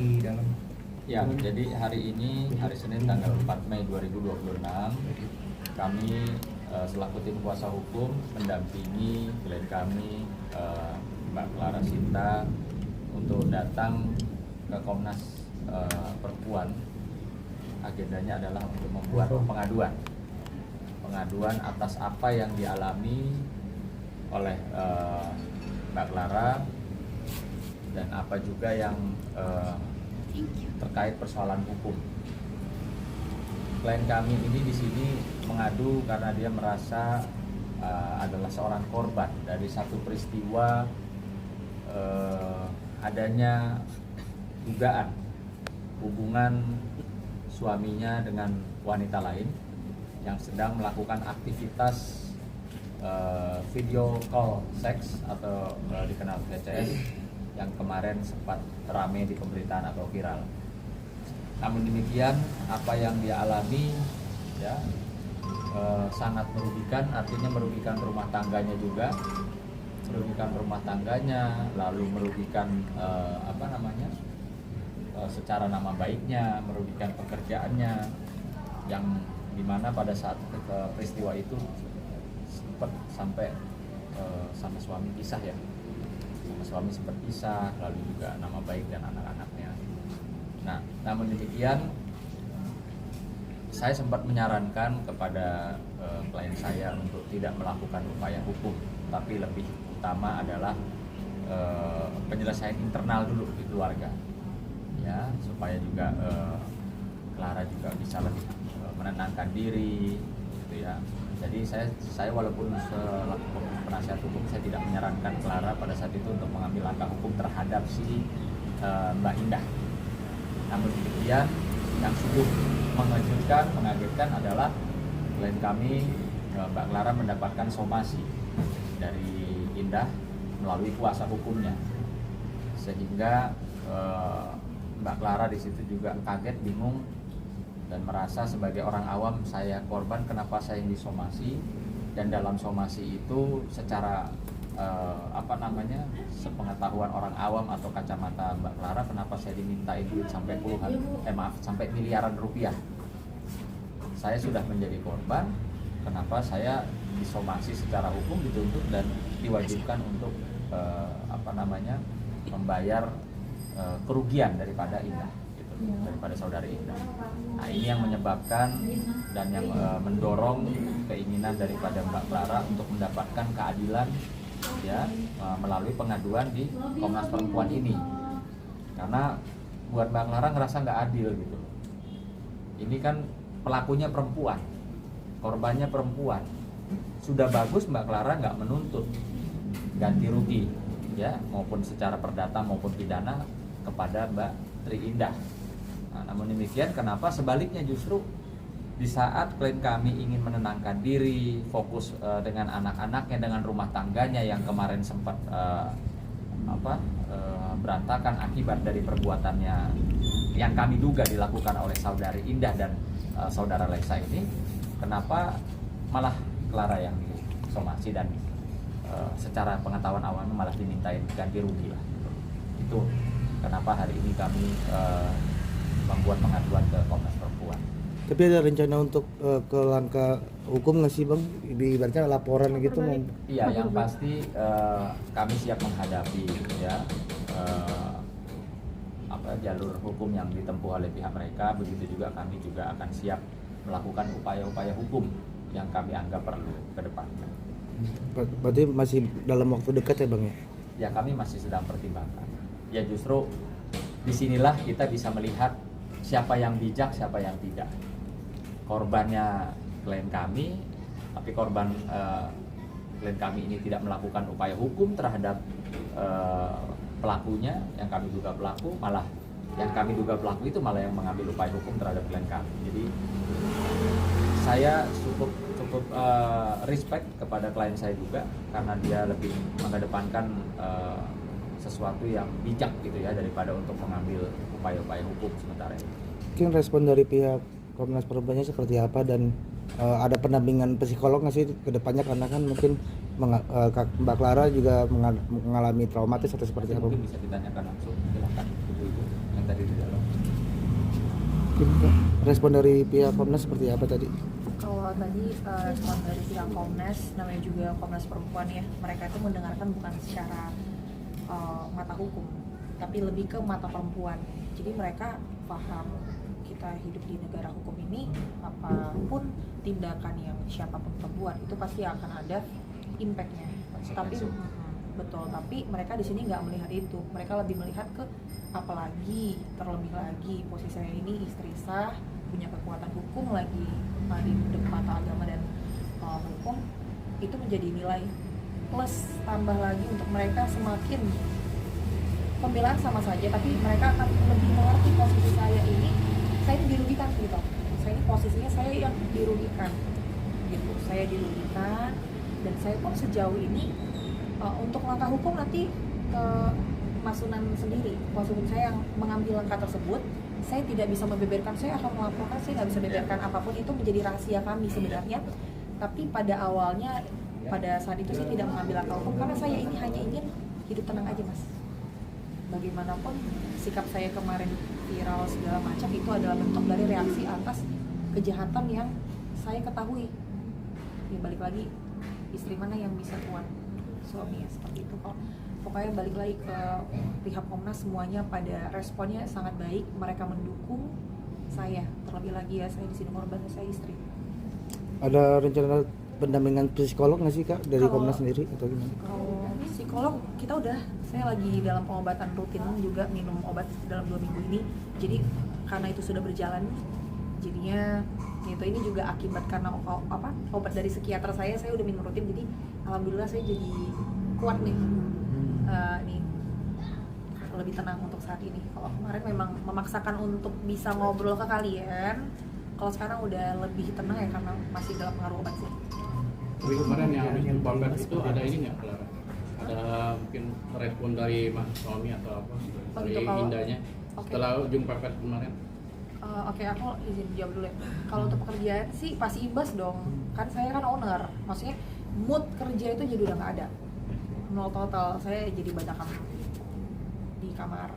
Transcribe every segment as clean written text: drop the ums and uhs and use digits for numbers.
di dalam. Ya, jadi hari ini, hari Senin tanggal 4 Mei 2026, kami selaku tim kuasa hukum mendampingi klien kami Mbak Clara Sinta untuk datang ke Komnas Perempuan. Agendanya adalah untuk membuat pengaduan atas apa yang dialami oleh Mbak Clara dan apa juga yang terkait persoalan hukum. Klien kami ini di sini mengadu karena dia merasa adalah seorang korban dari satu peristiwa adanya dugaan hubungan suaminya dengan wanita lain yang sedang melakukan aktivitas video call seks atau dikenal VCS yang kemarin sempat ramai di pemberitaan atau viral. Namun demikian, apa yang dia alami ya sangat merugikan, artinya merugikan rumah tangganya juga, lalu merugikan secara nama baiknya, merugikan pekerjaannya, yang dimana pada saat peristiwa itu sempat sampai sama suami pisah ya. Suami sempat pisah, lalu juga nama baik dan anak-anaknya. Nah, namun demikian saya sempat menyarankan kepada klien saya untuk tidak melakukan upaya hukum, tapi lebih utama adalah penyelesaian internal dulu di keluarga, ya, supaya juga Clara juga bisa lebih menenangkan diri, gitu ya. Jadi saya walaupun selaku penasihat hukum, saya tidak menyarankan Clara pada saat itu untuk mengambil langkah hukum terhadap si Mbak Indah. Namun demikian, yang sungguh mengejutkan, mengagetkan adalah klien kami Mbak Clara mendapatkan somasi dari Indah melalui kuasa hukumnya, sehingga Mbak Clara di situ juga kaget, bingung, dan merasa sebagai orang awam, saya korban, kenapa saya yang disomasi, dan dalam somasi itu secara sepengetahuan orang awam atau kacamata Mbak Clara, kenapa saya dimintain duit sampai sampai miliaran rupiah. Saya sudah menjadi korban, kenapa saya disomasi secara hukum, dituntut dan diwajibkan untuk membayar kerugian daripada Indah, daripada saudari Indah. Nah, ini yang menyebabkan dan yang mendorong keinginan daripada Mbak Clara untuk mendapatkan keadilan, ya, melalui pengaduan di Komnas Perempuan ini. Karena buat Mbak Clara ngerasa nggak adil gitu. Ini kan pelakunya perempuan, korbannya perempuan. Sudah bagus Mbak Clara nggak menuntut ganti rugi, ya, maupun secara perdata maupun pidana kepada Mbak Tri Indah. Nah, namun demikian, kenapa sebaliknya justru di saat klien kami ingin menenangkan diri, fokus dengan anak-anaknya, dengan rumah tangganya yang kemarin sempat berantakan akibat dari perbuatannya yang kami duga dilakukan oleh saudari Indah dan saudara Lesa ini, kenapa malah Clara yang disomasi dan secara pengetahuan awalnya malah dimintain ganti rugi lah. Itu kenapa hari ini kami membuat pengaduan ke Komnas Perempuan. Tapi ada rencana untuk ke langkah hukum nggak sih Bang? Ibaratnya laporan gitu? Iya, yang pasti kami siap menghadapi, ya, jalur hukum yang ditempuh oleh pihak mereka. Begitu juga kami juga akan siap melakukan upaya-upaya hukum yang kami anggap perlu ke depannya. Berarti masih dalam waktu dekat ya Bang ya? Ya, kami masih sedang pertimbangkan. Ya, justru disinilah kita bisa melihat siapa yang bijak, siapa yang tidak. Korbannya klien kami, tapi klien kami ini tidak melakukan upaya hukum terhadap pelakunya, yang kami duga pelaku, malah yang kami duga pelaku itu malah yang mengambil upaya hukum terhadap klien kami. Jadi saya cukup respect kepada klien saya juga, karena dia lebih mengedepankan sesuatu yang bijak gitu ya, daripada untuk mengambil upaya-upaya hukum sementara ini. Mungkin respon dari pihak Komnas Perempuannya seperti apa, dan ada pendampingan psikolog nggak sih ke depannya, karena kan mungkin Mbak Clara juga mengalami traumatis atau seperti apa? Mungkin bisa ditanyakan langsung, silakan ibu-ibu yang dari dalam. Mungkin Kak, respon dari pihak Komnas seperti apa tadi? Kalau tadi respon dari pihak Komnas, namanya juga Komnas Perempuan ya, mereka itu mendengarkan bukan secara mata hukum, tapi lebih ke mata perempuan. Jadi mereka paham kita hidup di negara hukum ini, apapun tindakan yang siapapun perbuat itu pasti akan ada impact-nya. Tapi betul, tapi mereka di sini nggak melihat itu. Mereka lebih melihat ke apalagi terlebih lagi posisi saya ini istri sah, punya kekuatan hukum lagi di mata agama dan hukum, itu menjadi nilai plus tambah lagi untuk mereka semakin pembelaan sama saja, tapi mereka akan lebih mengerti posisi saya ini dirugikan gitu. Saya ini posisinya saya yang dirugikan gitu. Saya dirugikan dan saya pun sejauh ini untuk langkah hukum nanti ke Mas Sunan sendiri, kuasa hukum saya yang mengambil langkah tersebut. Saya tidak bisa membeberkan, saya akan melaporkan, saya nggak bisa beberkan apapun, itu menjadi rahasia kami sebenarnya. Tapi pada awalnya, pada saat itu saya tidak mengambil langkah hukum karena saya ini hanya ingin hidup tenang aja, Mas. Bagaimanapun sikap saya kemarin viral segala macam itu adalah bentuk dari reaksi atas kejahatan yang saya ketahui. Ya balik lagi, istri mana yang bisa kuat suami ya, seperti itu kok. Pokoknya balik lagi ke pihak Komnas, semuanya pada responnya sangat baik, mereka mendukung saya. Terlebih lagi ya, saya di sini korban, saya istri. Ada rencana pendampingan psikolog nggak sih Kak dari Komnas sendiri atau gimana? Kalau psikolog kita udah, saya lagi dalam pengobatan rutin juga, minum obat dalam 2 minggu ini. Jadi karena itu sudah berjalan, jadinya itu ini juga akibat karena obat dari psikiater saya udah minum rutin, jadi alhamdulillah saya jadi kuat nih. Nih lebih tenang untuk saat ini. Kalau kemarin memang memaksakan untuk bisa ngobrol ke kalian, kalau sekarang udah lebih tenang ya karena masih dalam pengaruh obat sih. Tapi kemarin yang babat itu ada ini nggak, Clara? Ada mungkin respon dari mas suami atau apa dari Indahnya setelah ujung pepet kemarin? Oke, aku izin jawab dulu ya. Kalau untuk pekerjaan sih pasti imbas dong. Kan saya kan owner, maksudnya mood kerja itu jadi udah nggak ada. Nol total, saya jadi badakan di kamar.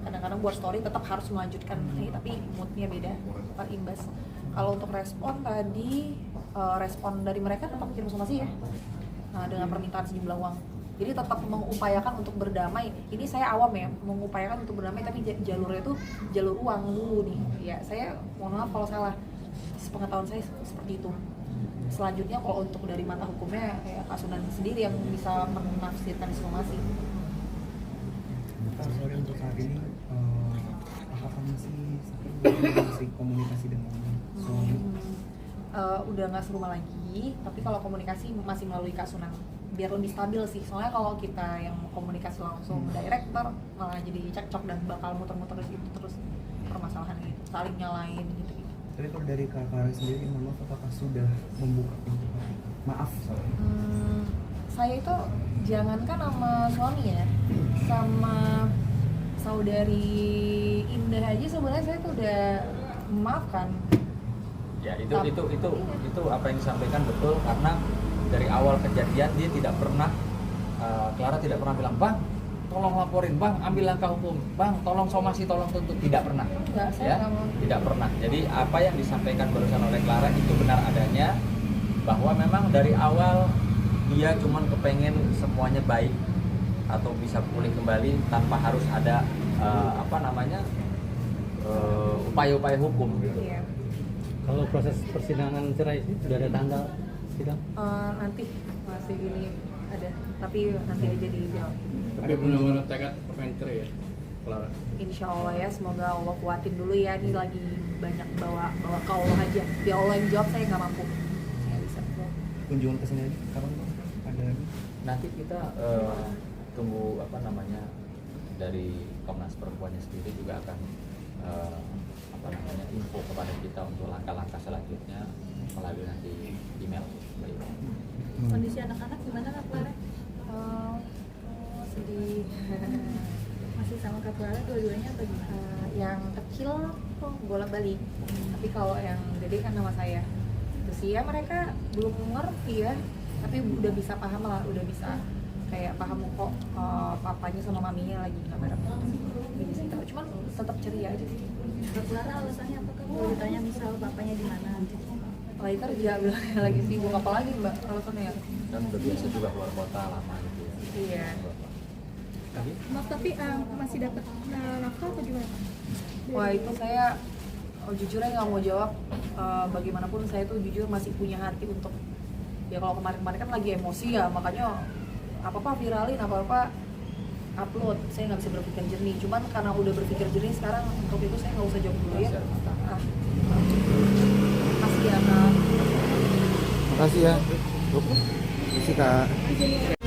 Kadang-kadang buat story tetap harus melanjutkan, tapi moodnya beda, tetap imbas. Kalau untuk respon tadi, respon dari mereka tetap kirim somasi ya, dengan permintaan sejumlah uang. Jadi tetap mengupayakan untuk berdamai. Ini saya awam ya, mengupayakan untuk berdamai, tapi jalurnya itu jalur uang dulu nih. Ya, saya mohon maaf kalau salah. Sepengetahuan saya seperti itu. Selanjutnya kalau untuk dari mata hukumnya ya Kak Sunan sendiri yang bisa menafsirkan somasi. Sorry untuk saat ini, apakah masih komunikasi dengan suami? Udah nggak serumah lagi, tapi kalau komunikasi masih melalui Kak Sunan biar lebih stabil sih. Soalnya kalau kita yang komunikasi langsung director malah jadi cekcok dan bakal muter-muter di situ terus permasalahan gitu, saling nyalain gitu. Tapi kalau dari Kak Clara sendiri, maaf, apakah sudah membuka pintu hati? Maaf, sorry. Saya itu jangankan sama suami ya, sama saudari Indah aja sebenarnya saya tuh udah memaafkan. Ya itu apa yang disampaikan betul, karena dari awal kejadian dia tidak pernah, Clara tidak pernah bilang, "Bang, tolong laporin, Bang, ambil langkah hukum, Bang, tolong somasi, tolong tuntut." Tidak pernah. Enggak, saya ya, tidak pernah. Jadi apa yang disampaikan barusan oleh Clara itu benar adanya, bahwa memang dari awal dia cuma kepengen semuanya baik atau bisa pulih kembali tanpa harus ada upaya-upaya hukum gitu. Iya. Kalau proses persidangan cerai itu sudah ada tanggal sidang? Nanti masih ini ada, tapi nanti aja dijawab. Tapi benar-benar tekad pengen cerai ya, Clara? Insya Allah ya, semoga Allah kuatin dulu ya. Ini lagi banyak bawa ke Allah aja. Biar Allah yang jawab, saya nggak mampu. Saya nggak bisa. Kunjungan ke sini kapan Bang? Ada lagi? Nanti kita tunggu dari Komnas Perempuannya sendiri juga akan info kepada kita untuk langkah-langkah selanjutnya melalui nanti email. Kondisi anak-anak gimana Kak Clara? Sedih. Masih sama Kak Clara dua-duanya atau gimana? Yang kecil tuh bolak-balik, tapi kalau yang gede kan nama saya. Terus ya mereka belum ngerti ya, tapi udah bisa paham lah, udah bisa kayak paham kok papanya sama maminya lagi nggak bareng gitu. Cuman tetap ceria aja sih. Kak Clara alasannya apa Kak? Kalau ditanya misal bapaknya di mana? Lagi kerja bilangnya lagi sibuk apa lagi mbak alasannya ya? Dan udah biasa juga keluar kota lama gitu ya. Iya. Mas tapi masih dapat nafkah atau gimana? Wah itu saya jujur aja nggak mau jawab. Bagaimanapun saya tuh jujur masih punya hati untuk ya kalau kemarin-kemarin kan lagi emosi ya makanya apa-apa viralin apa-apa upload, saya nggak bisa berpikir jernih. Cuman karena udah berpikir jernih sekarang untuk itu saya nggak usah jawab dulu ya. Makasih ya kak. Makasih ya. Terima kasih kak.